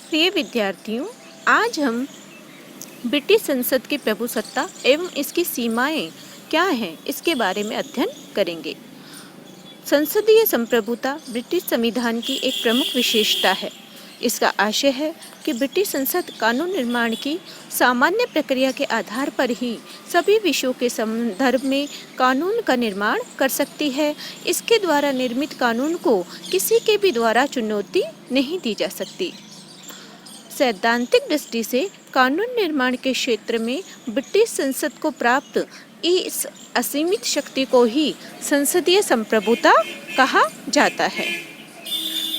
प्रिय विद्यार्थियों, आज हम ब्रिटिश संसद की प्रभुसत्ता एवं इसकी सीमाएं क्या हैं इसके बारे में अध्ययन करेंगे। संसदीय संप्रभुता ब्रिटिश संविधान की एक प्रमुख विशेषता है। इसका आशय है कि ब्रिटिश संसद कानून निर्माण की सामान्य प्रक्रिया के आधार पर ही सभी विषयों के संदर्भ में कानून का निर्माण कर सकती है। इसके द्वारा निर्मित कानून को किसी के भी द्वारा चुनौती नहीं दी जा सकती। सैद्धांतिक दृष्टि से कानून निर्माण के क्षेत्र में ब्रिटिश संसद को प्राप्त इस असीमित शक्ति को ही संसदीय संप्रभुता कहा जाता है।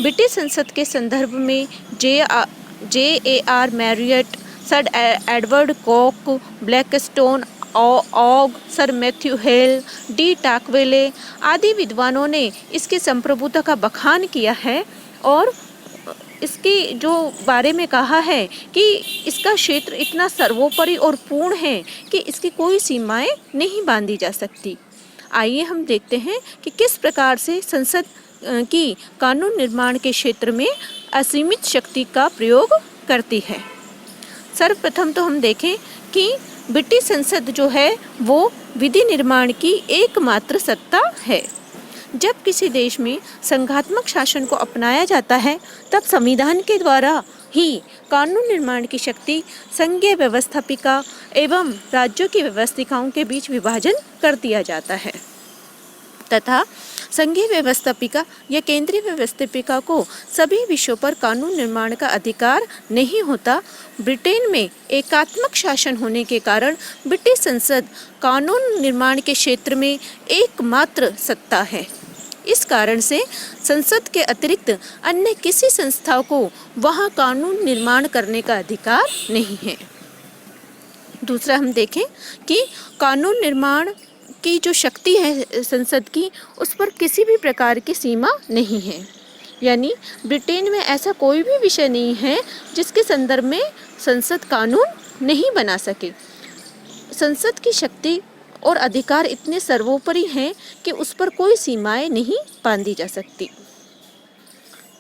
ब्रिटिश संसद के संदर्भ में J.A.R. Marriott, sir Edward Coke, Blackstone, ऑग, sir Matthew Hale, de Tocqueville आदि विद्वानों ने इसके संप्रभुता का बखान किया है और इसके जो बारे में कहा है कि इसका क्षेत्र इतना सर्वोपरि और पूर्ण है कि इसकी कोई सीमाएं नहीं बांधी जा सकती। आइए हम देखते हैं कि किस प्रकार से संसद की कानून निर्माण के क्षेत्र में असीमित शक्ति का प्रयोग करती है। सर्वप्रथम तो हम देखें कि ब्रिटिश संसद जो है वो विधि निर्माण की एकमात्र सत्ता है। जब किसी देश में संघात्मक शासन को अपनाया जाता है तब संविधान के द्वारा ही कानून निर्माण की शक्ति संघीय व्यवस्थापिका एवं राज्यों की व्यवस्थिकाओं के बीच विभाजन कर दिया जाता है तथा संघीय व्यवस्थापिका या केंद्रीय व्यवस्थापिका को सभी विषयों पर कानून निर्माण का अधिकार नहीं होता। ब्रिटेन में एकात्मक शासन होने के कारण ब्रिटिश संसद कानून निर्माण के क्षेत्र में एकमात्र सत्ता है। इस कारण से संसद के अतिरिक्त अन्य किसी संस्था को वहां कानून निर्माण करने का अधिकार नहीं है। दूसरा हम देखें कि कानून निर्माण की जो शक्ति है संसद की, उस पर किसी भी प्रकार की सीमा नहीं है। यानी ब्रिटेन में ऐसा कोई भी विषय नहीं है जिसके संदर्भ में संसद कानून नहीं बना सके। संसद की शक्ति और अधिकार इतने सर्वोपरि हैं कि उस पर कोई सीमाएं नहीं बांधी जा सकती।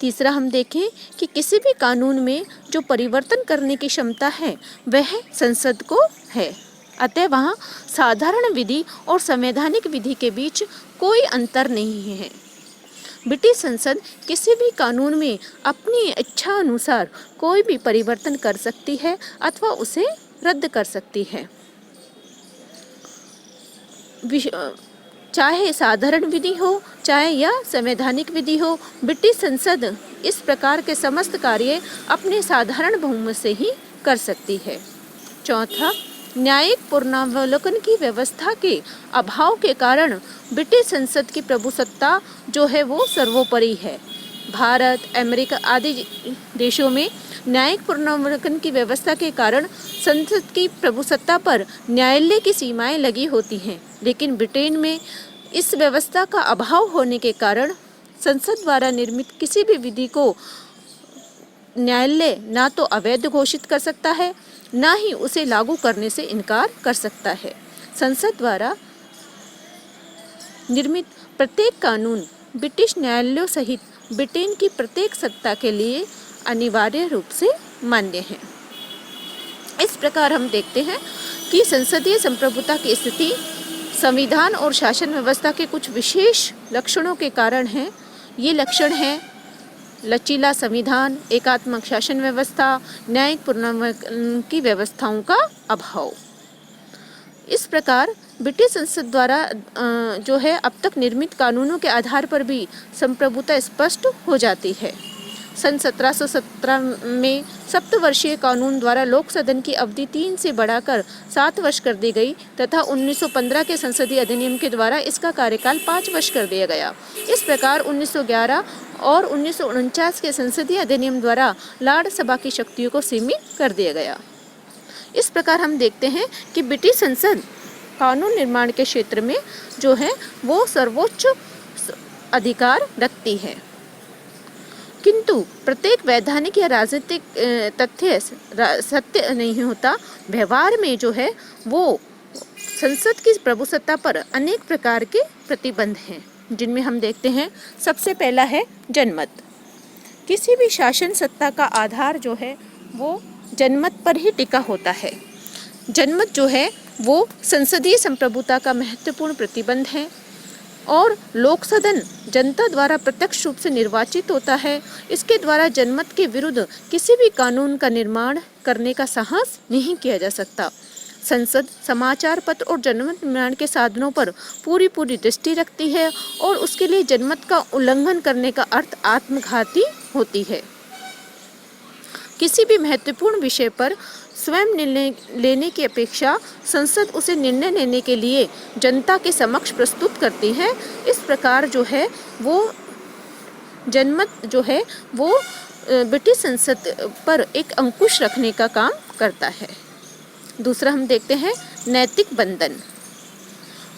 तीसरा हम देखें कि किसी भी कानून में जो परिवर्तन करने की क्षमता है वह संसद को है। अतः वहाँ साधारण विधि और संवैधानिक विधि के बीच कोई अंतर नहीं है। ब्रिटिश संसद किसी भी कानून में अपनी इच्छा अनुसार कोई भी परिवर्तन कर सकती है अथवा उसे रद्द कर सकती है। चाहे साधारण विधि हो चाहे या संवैधानिक विधि हो, ब्रिटिश संसद इस प्रकार के समस्त कार्य अपने साधारण बहुमत से ही कर सकती है। चौथा, न्यायिक पुनरावलोकन की व्यवस्था के अभाव के कारण ब्रिटिश संसद की प्रभुसत्ता जो है वो सर्वोपरि है। भारत, अमेरिका आदि देशों में न्यायिक पुनरावलोकन की व्यवस्था के कारण संसद की प्रभुसत्ता पर न्यायालय की सीमाएं लगी होती हैं, लेकिन ब्रिटेन में इस व्यवस्था का अभाव होने के कारण संसद द्वारा निर्मित किसी भी विधि को न्यायालय ना तो अवैध घोषित कर सकता है, ना ही उसे लागू करने से इनकार कर सकता है। संसद द्वारा निर्मित प्रत्येक कानून ब्रिटिश न्यायालयों सहित ब्रिटेन की प्रत्येक सत्ता के लिए अनिवार्य रूप से मान्य है। इस प्रकार हम देखते हैं कि संसदीय संप्रभुता की स्थिति संविधान और शासन व्यवस्था के कुछ विशेष लक्षणों के कारण है। ये लक्षण हैं लचीला संविधान, एकात्मक शासन व्यवस्था, न्यायिक पुनरावलोकन की व्यवस्थाओं का अभाव। इस प्रकार ब्रिटिश संसद द्वारा जो है अब तक निर्मित कानूनों के आधार पर भी संप्रभुता स्पष्ट हो जाती है। सन 1717 में सप्तवर्षीय कानून द्वारा लोक सदन की अवधि 3 से बढ़ाकर 7 वर्ष कर दी गई तथा 1915 के संसदीय अधिनियम के द्वारा इसका कार्यकाल 5 वर्ष कर दिया गया। इस प्रकार 1911 और 1949 के संसदीय अधिनियम द्वारा लॉर्ड सभा की शक्तियों को सीमित कर दिया गया। इस प्रकार हम देखते हैं कि ब्रिटिश संसद कानून निर्माण के क्षेत्र में जो है वो सर्वोच्च अधिकार रखती है, किंतु प्रत्येक वैधानिक या राजनीतिक तथ्य सत्य नहीं होता। व्यवहार में जो है वो संसद की प्रभुसत्ता पर अनेक प्रकार के प्रतिबंध हैं, जिनमें हम देखते हैं सबसे पहला है जनमत। किसी भी शासन सत्ता का आधार जो है वो जनमत पर ही टिका होता है। जनमत जो है वो संसदीय संप्रभुता का महत्वपूर्ण प्रतिबंध है और लोक सदन जनता द्वारा प्रत्यक्ष रूप से निर्वाचित होता है। इसके द्वारा जनमत के विरुद्ध किसी भी कानून का निर्माण करने का साहस नहीं किया जा सकता। संसद समाचार पत्र और जनमत निर्माण के साधनों पर पूरी दृष्टि रखती है और उसके लिए जनमत का उल्लंघन करने का अर्थ आत्मघाती होती है। किसी भी महत्वपूर्ण विषय पर स्वयं निर्णय लेने की अपेक्षा संसद उसे निर्णय लेने के लिए जनता के समक्ष प्रस्तुत करती है। इस प्रकार जो है वो जनमत जो है वो ब्रिटिश संसद पर एक अंकुश रखने का काम करता है। दूसरा हम देखते हैं नैतिक बंधन।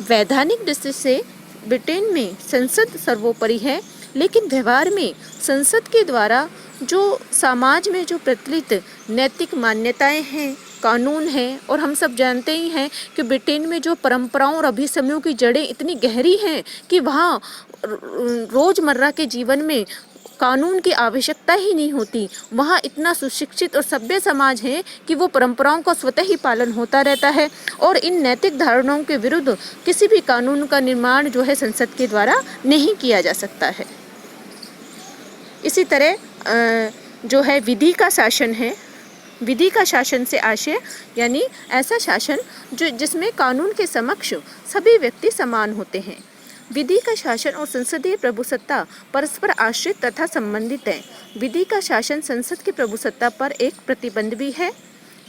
वैधानिक दृष्टि से ब्रिटेन में संसद सर्वोपरि है, लेकिन व्यवहार में संसद के द्वारा जो समाज में जो प्रचलित नैतिक मान्यताएं हैं, कानून हैं, और हम सब जानते ही हैं कि ब्रिटेन में जो परंपराओं और अभिसमयों की जड़ें इतनी गहरी हैं कि वहाँ रोज़मर्रा के जीवन में कानून की आवश्यकता ही नहीं होती। वहाँ इतना सुशिक्षित और सभ्य समाज है कि वो परंपराओं का स्वतः ही पालन होता रहता है और इन नैतिक धारणाओं के विरुद्ध किसी भी कानून का निर्माण जो है संसद के द्वारा नहीं किया जा सकता है। इसी तरह जो है विधि का शासन है। विधि का शासन से आशय यानी ऐसा शासन जिसमें कानून के समक्ष सभी व्यक्ति समान होते हैं। विधि का शासन और संसदीय प्रभुसत्ता परस्पर आश्रित तथा संबंधित है। विधि का शासन संसद की प्रभुसत्ता पर एक प्रतिबंध भी है।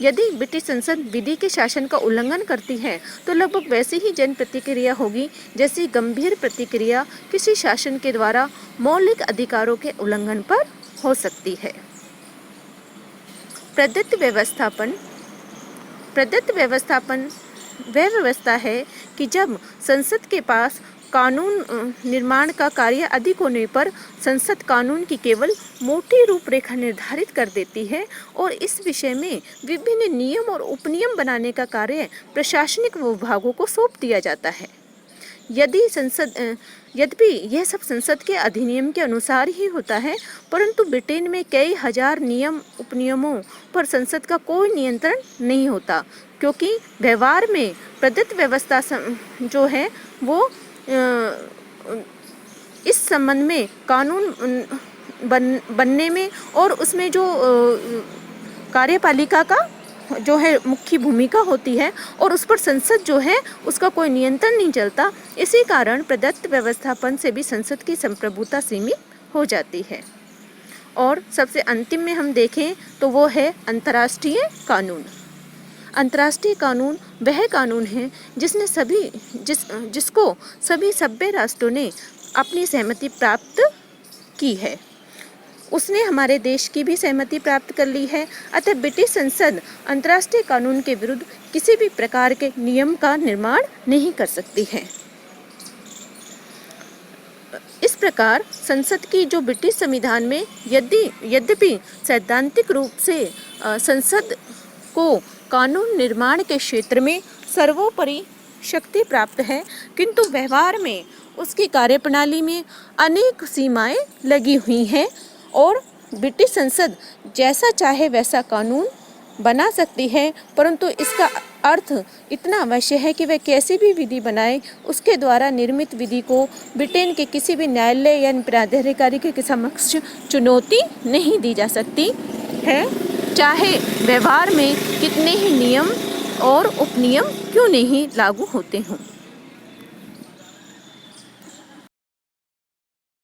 यदि ब्रिटिश संसद विधि के शासन का उल्लंघन करती है तो लगभग वैसी ही जन प्रतिक्रिया होगी जैसी गंभीर प्रतिक्रिया किसी शासन के द्वारा मौलिक अधिकारों के उल्लंघन पर हो सकती है। प्रदत्त व्यवस्थापन वह व्यवस्था है कि जब संसद के पास कानून निर्माण का कार्य अधिक होने पर संसद कानून की केवल मोटी रूपरेखा निर्धारित कर देती है और इस विषय में विभिन्न नियम और उपनियम बनाने का कार्य प्रशासनिक विभागों को सौंप दिया जाता है। यद्यपि यह सब संसद के अधिनियम के अनुसार ही होता है, परंतु ब्रिटेन में कई हजार नियम उपनियमों पर संसद का कोई नियंत्रण नहीं होता, क्योंकि व्यवहार में प्रदत्त व्यवस्था जो है वो इस संबंध में कानून बनने में और उसमें जो कार्यपालिका का जो है मुख्य भूमिका होती है और उस पर संसद जो है उसका कोई नियंत्रण नहीं चलता। इसी कारण प्रदत्त व्यवस्थापन से भी संसद की संप्रभुता सीमित हो जाती है। और सबसे अंतिम में हम देखें तो वो है अंतर्राष्ट्रीय कानून। अंतर्राष्ट्रीय कानून वह कानून है जिसको सभी सभ्य राष्ट्रों ने अपनी सहमति प्राप्त की है। उसने हमारे देश की भी सहमति प्राप्त कर ली है। अतः ब्रिटिश संसद अंतर्राष्ट्रीय कानून के विरुद्ध किसी भी प्रकार के नियम का निर्माण नहीं कर सकती है। इस प्रकार संसद की जो ब्रिटिश संविधान में यद्यपि सैद्धांतिक रूप से संसद को कानून निर्माण के क्षेत्र में सर्वोपरि शक्ति प्राप्त है, किंतु व्यवहार में उसकी कार्यप्रणाली में अनेक सीमाएं लगी हुई हैं और ब्रिटिश संसद जैसा चाहे वैसा कानून बना सकती है, परंतु इसका अर्थ इतना अवश्य है कि वह कैसी भी विधि बनाए उसके द्वारा निर्मित विधि को ब्रिटेन के किसी भी न्यायालय या प्राधिकारी के समक्ष चुनौती नहीं दी जा सकती है, चाहे व्यवहार में कितने ही नियम और उपनियम क्यों नहीं लागू होते हों।